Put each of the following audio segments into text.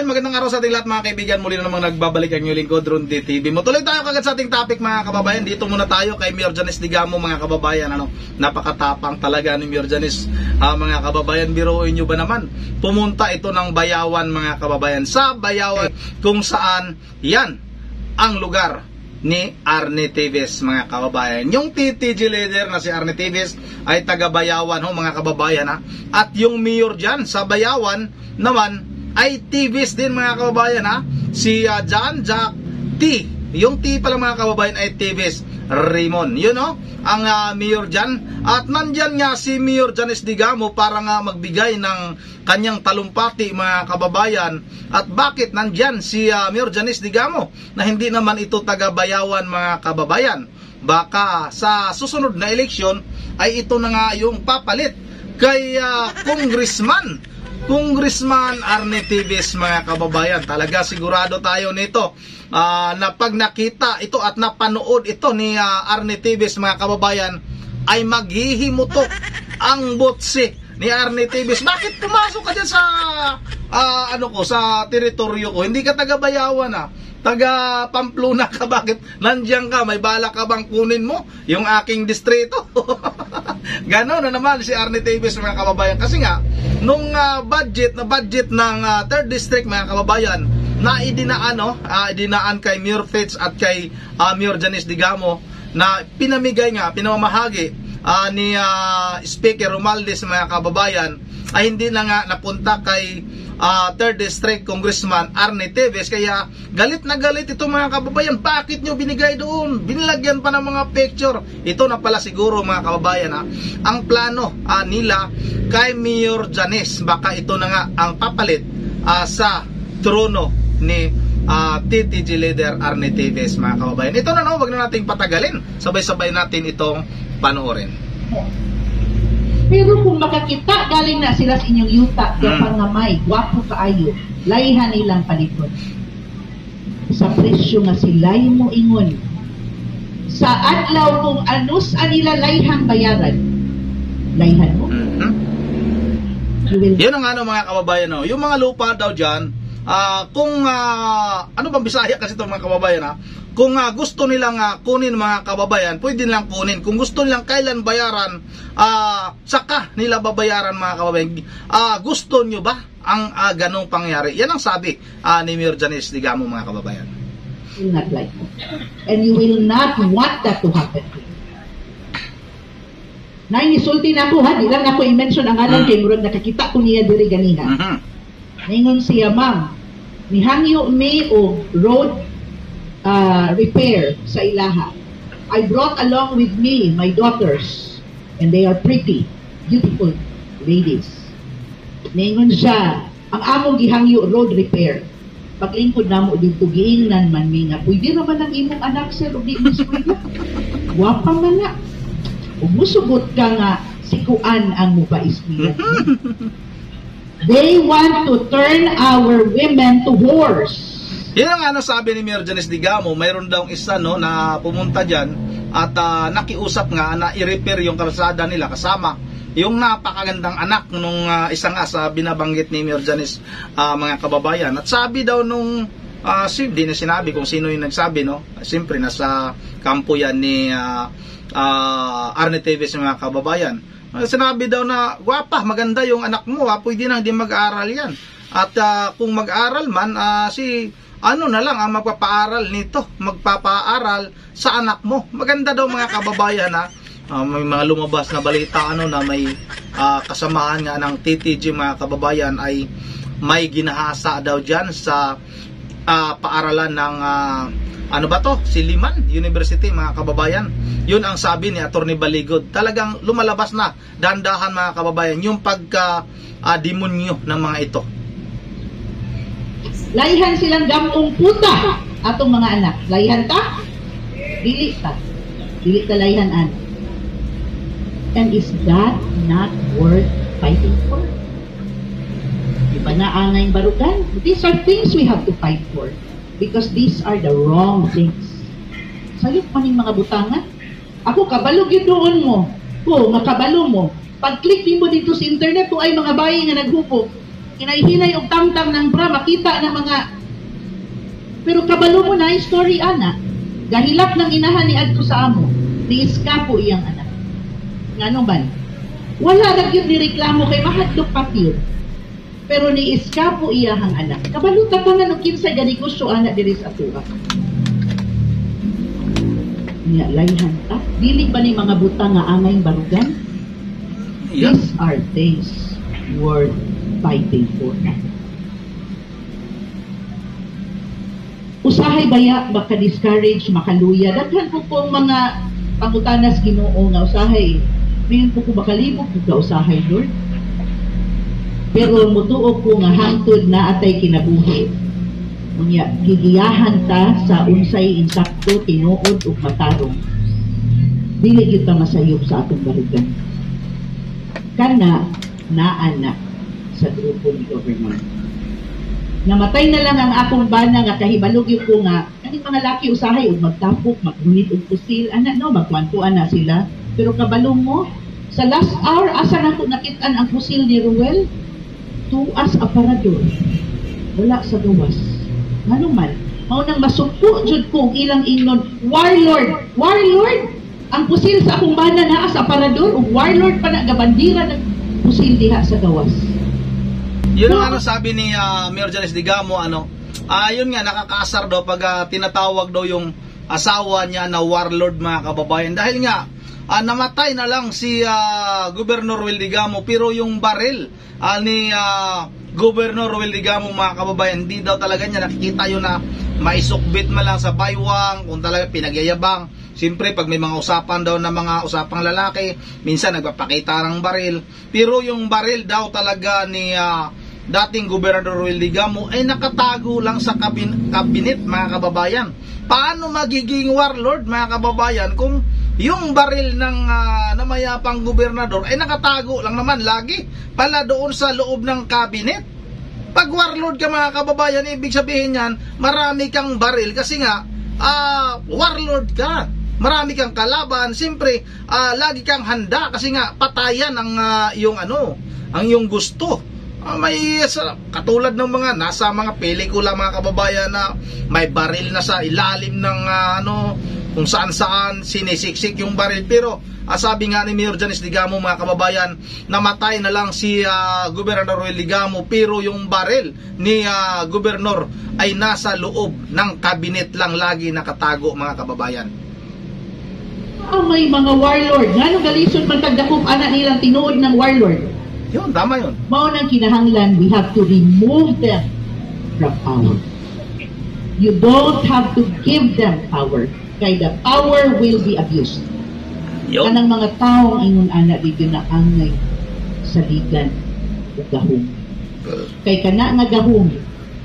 Ayan, magandang araw sa ating lahat mga kaibigan. Muli na namang nagbabalik ang inyong lingkod, Ron D TV. Tuloy tayo kagad sa ating topic mga kababayan. Dito muna tayo kay Mayor Janice Digamo mga kababayan. Napakatapang talaga ni Mayor Janice mga kababayan. Biruin nyo ba naman? Pumunta ito ng Bayawan mga kababayan. Sa Bayawan kung saan yan ang lugar ni Arnie Teves mga kababayan. Yung TTG leader na si Arnie Teves ay taga Bayawan mga kababayan At yung mayor dyan sa Bayawan naman ay Teves din mga kababayan si John Jack T. Yung T pala mga kababayan ay Teves Raymond. Yun ang mayor dyan. At nandyan nga si Mayor Janice Digamo para nga magbigay ng kanyang talumpati mga kababayan. At bakit nandyan si Mayor Janice Digamo na hindi naman ito taga Bayawan mga kababayan? Baka sa susunod na eleksyon ay ito na nga yung papalit kay Congressman Arnie Teves mga kababayan. Talaga sigurado tayo nito na pag nakita ito at napanood ito ni Arnie Teves mga kababayan ay maghihimutok ang botse ni Arnie Teves. Bakit pumasok ka dyan sa sa teritoryo ko? Hindi ka taga Bayawan taga Pamplona ka, bakit nandiyan ka? May bala ka bang kunin mo yung aking distrito? Ganon na naman si Arnie Teves mga kababayan. Kasi nga nung budget ng 3rd district mga kababayan na idinaan kay Mayor Fitz at kay Mayor Janice Digamo na pinamamahagi ni Speaker Romualdez mga kababayan ay hindi na nga napunta kay 3rd District Congressman Arnie Teves. Kaya galit na galit ito mga kababayan. Bakit nyo binigay doon? Binilagyan pa ng mga picture. Ito na pala siguro mga kababayan ang plano nila kay Mayor Janice. Baka ito na nga ang papalit sa trono ni TTG leader Arnie Teves mga kababayan. Ito na wag na nating patagalin. Sabay-sabay natin itong panoorin. Pero kung makakita, galing na sila sa inyong yuta, kaya pangamay, gwapo kaayo, layhan nilang palipod. Sa presyo nga sila'y mo ingon. Sa adlaw kung anus anila layhang bayaran, layhan mo. Yan ang mga kababayan yung mga lupa daw dyan, kung ano bang Bisaya kasi itong mga kababayan kung gusto nilang kunin mga kababayan, pwede nilang kunin. Kung gusto nilang kailan bayaran, saka nila babayaran mga kababayan. Gusto nyo ba ang ganong pangyari? Yan ang sabi ni Mayor Janice Digamo mga kababayan. You will not like that. And you will not want that to happen. Nainisulti na ako di lang ako i-mention ang alam kay murag nakakita ko niya diri ganina. Ningon siya, ma'am, nihangyo me o road repair sa ilaha. I brought along with me my daughters and they are pretty, beautiful ladies. Ningon siya, ang among gihangyo road repair. Paglingkod namo dito giingnan man mi nga pwede naman ang imong anak sir ug di mo eskwela. Guwapa man na. Ug musugot ka nga sikuan ang mubais niya. They want to turn our women to whores. Yan ang sabi ni Mayor Janice Digamo. Mayroon daw isa na pumunta dyan at nakiusap nga na i-repair yung kalsada nila kasama yung napakagandang anak nung isa nga sa binabanggit ni Mayor Janice mga kababayan. At sabi daw nung di na sinabi kung sino yung nagsabi siyempre nasa kampo yan ni Arnie Teves mga kababayan. Sinabi daw na gwapa, maganda yung anak mo pwede nang di mag-aaral yan. At kung mag-aaral man na lang ang magpapaaral nito, magpapaaral sa anak mo. Maganda daw mga kababayan may mga lumabas na balita na may kasamahan nga ng TTG mga kababayan ay may ginahasa daw dyan sa paaralan ng Siliman University mga kababayan. Yun ang sabi ni Atty. Baligod. Talagang lumalabas na dahan-dahan mga kababayan yung pagka-demonyo ng mga ito. Layhan silang gamong puta atong mga anak. Layhan ta? Dili ta. Dili ta layhanan. And is that not worth fighting for? Diba na angay barugan? These are things we have to fight for. Because these are the wrong things. Sayop man yung mga butangan. Ako, kabalo yun doon mo. Makabalo mo. Pag-click din mo dito sa internet, kung ay mga bayi nga naghupo, Hinay-hinay og tamtam ng bra, makita ng mga... Pero kabalo mo na, story ana. Gahilak ng inahan ni adto sa amo, ni iskapo iyang anak. Ngano ba? Wala na yun nireklamo kay mahadlok patir. Pero ni iskapo iyahang anak. Kabaluta pa nga nung kinsay ganigusyo anak diri sa tuwa. Niya, layhan ta. Dili ba ni mga buta nga angay barugan? Yes. These are things worth fighting for. Usahay baya, maka-discourage, makaluya. Daghan po pong mga pangutanas Ginoo nga usahay. Ngayon po ko makalibog ko usahay, Lord. Pero mutuo ko nga hangtod na atay kinabuhi. Unya, gigiyahan ta sa unsay insakto, tinuod ug matarong. Dili gyud ta masayop sa atong barugan. Kana naana sa grupo ni government. Namatay na lang ang akong bana nga kahibalog yun ko nga kaning mga laki usahay ug magtapok, magunit og pusil, ana no, magkwantuan na sila. Pero kabalong mo, sa last hour, asa na ko nakitaan ang pusil ni Ruel? Tuas aparador. Wala sa gawas. Ngano man, maunang masuko jud ko ilang ingnon, warlord, warlord! Ang pusil sa akong bana naa sa aparador, ug warlord pa na gabandira ng pusil diha sa gawas. Yun ang ano sabi ni Mayor Janice Digamo, yun nga, nakakaasar daw pag tinatawag daw yung asawa niya na warlord, mga kababayan. Dahil nga, namatay na lang si Governor Ruel Digamo, pero yung baril ni Governor Ruel Digamo, mga kababayan, hindi daw talaga niya nakikita yun na maisukbit man lang sa baywang, kung talaga pinagyayabang. Siyempre, pag may mga usapan daw na mga usapang lalaki, minsan nagpapakita ng baril. Pero yung baril daw talaga ni dating Gobernador Ruel Digamo ay nakatago lang sa kabinet, mga kababayan. Paano magiging warlord, mga kababayan, kung yung baril ng namayapang gobernador ay nakatago lang naman lagi pala doon sa loob ng kabinet? Pag warlord ka, mga kababayan, ibig sabihin yan, marami kang baril kasi nga, warlord ka. Marami kang kalaban, siyempre, lagi kang handa kasi nga patayan ang ang iyong gusto. May katulad ng mga nasa mga pelikula, mga kababayan, na may baril na sa ilalim ng kung saan-saan sinisiksik yung baril. Pero sabi nga ni Mayor Janice Digamo, mga kababayan, namatay na lang si Gobernador Ruel Digamo, pero yung baril ni Gobernador ay nasa loob ng kabinet lang lagi nakatago, mga kababayan. May mga warlord. Ngano galison man kagdakop ana nilang tinuod ng warlord? Yun, tama yun. Mao nang kinahanglan, we have to remove them from power. You don't have to give them power. Kaya the power will be abused. Yun. Kanang mga taong ingon ana dito na angay sa ligan ug gahom. Kay kana nga gahom,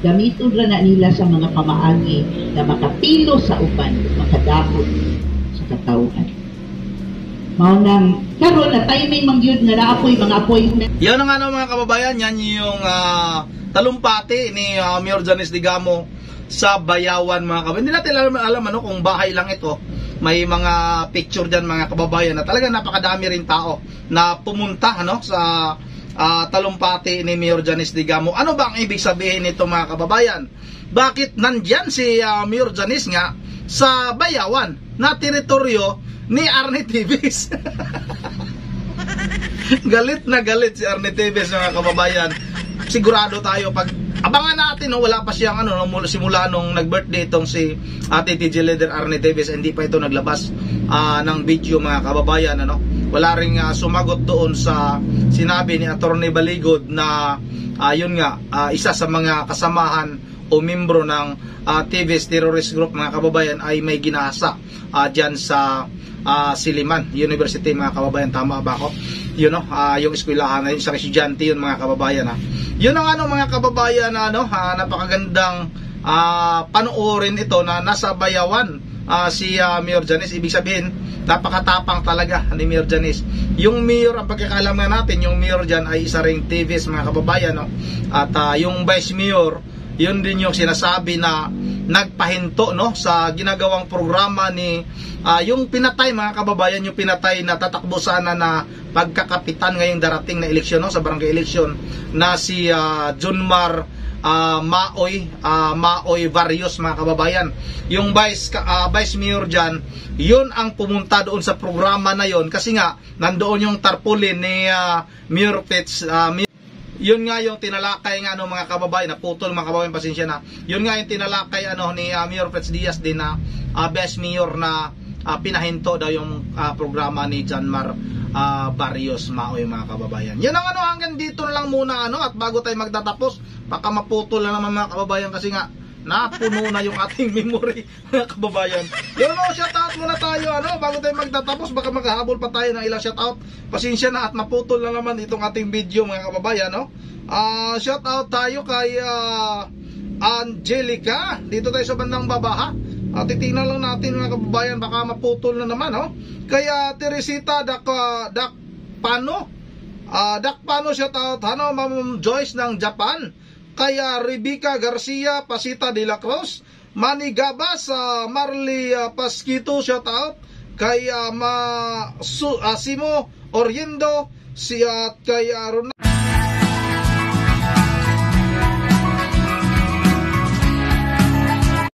gamiton ra na nila sa mga pamaagi na makapilo sa uban, makadakot sa katawhan. Mao nang karon na timing mangyud nga naapoy mga appointment. Yan ang mga kababayan, yan yung talumpati ni Mayor Janice Digamo sa Bayawan, mga kababayan. Hindi natin alam kung bahay lang ito. May mga picture dyan, mga kababayan, na talaga napakadami rin tao na pumunta sa talumpati ni Mayor Janice Digamo. Ano ba ang ibig sabihin nito, mga kababayan? Bakit nandyan si Mayor Janice nga sa Bayawan na teritoryo ni Arnie Tevez? Galit na galit si Arnie Tevez, mga kababayan. Sigurado tayo pag abangan natin, wala pa siyang simula nung nag-birthday itong si TTG leader Arnie Tevez, hindi pa ito naglabas ng video, mga kababayan. Wala ring sumagot doon sa sinabi ni Attorney Baligod na yun nga, isa sa mga kasamahan o membro ng Tevez Terrorist Group, mga kababayan, ay may ginasa dyan sa Siliman University, mga kababayan. Tama ba ako? Yun, yung eskwelahan na yun, isang estudyante yun, mga kababayan. Yun ang mga kababayan, napakagandang panoorin ito na nasa Bayawan si Mayor Janice. Ibig sabihin, napakatapang talaga ni Mayor Janice. Yung mayor, ang pagkakalam na natin, yung mayor dyan ay isa ring Tevez, mga kababayan. At yung vice mayor yun din yung sinasabi na nagpahinto, no, sa ginagawang programa ni yung pinatay, mga kababayan, yung pinatay na tatakbo sana na pagkakapitan ngayong darating na eleksyon, no, sa barangay eleksyon, na si Junmar Maoy Varios, mga kababayan. Yung vice mayor dyan, yun ang pumunta doon sa programa na yon, kasi nga nandoon yung tarpaulin ni Mayor Fitz. Yun nga yung tinalakay nga, mga kababayan, naputol, mga kababayan, pasensya na. Yun nga yung tinalakay ni Mayor Fitz Diaz din na best mayor na pinahinto daw yung programa ni Junmar Barrios Maoy, mga kababayan. Yan ang hanggang dito na lang muna at bago tayo magtatapos, baka maputol na naman, mga kababayan, kasi nga napuno na yung ating memory, mga kababayan. Yun, shoutout muna tayo bago tayo magtatapos, baka maghahabol pa tayo ng ilang shoutout. Pasensya na at maputol na naman itong ating video, mga kababayan, shoutout tayo kay Angelica, dito tayo sa bandang baba, titingnan lang natin, mga kababayan, baka maputol na naman, kaya Teresita Dakpano, shoutout, Ma'am Joyce ng Japan, kaya Rebecca Garcia Pasita de la Cruz, Manny Gabas, Marley Pasquito, shoutout, kay Simo Oriendo, kay Ronald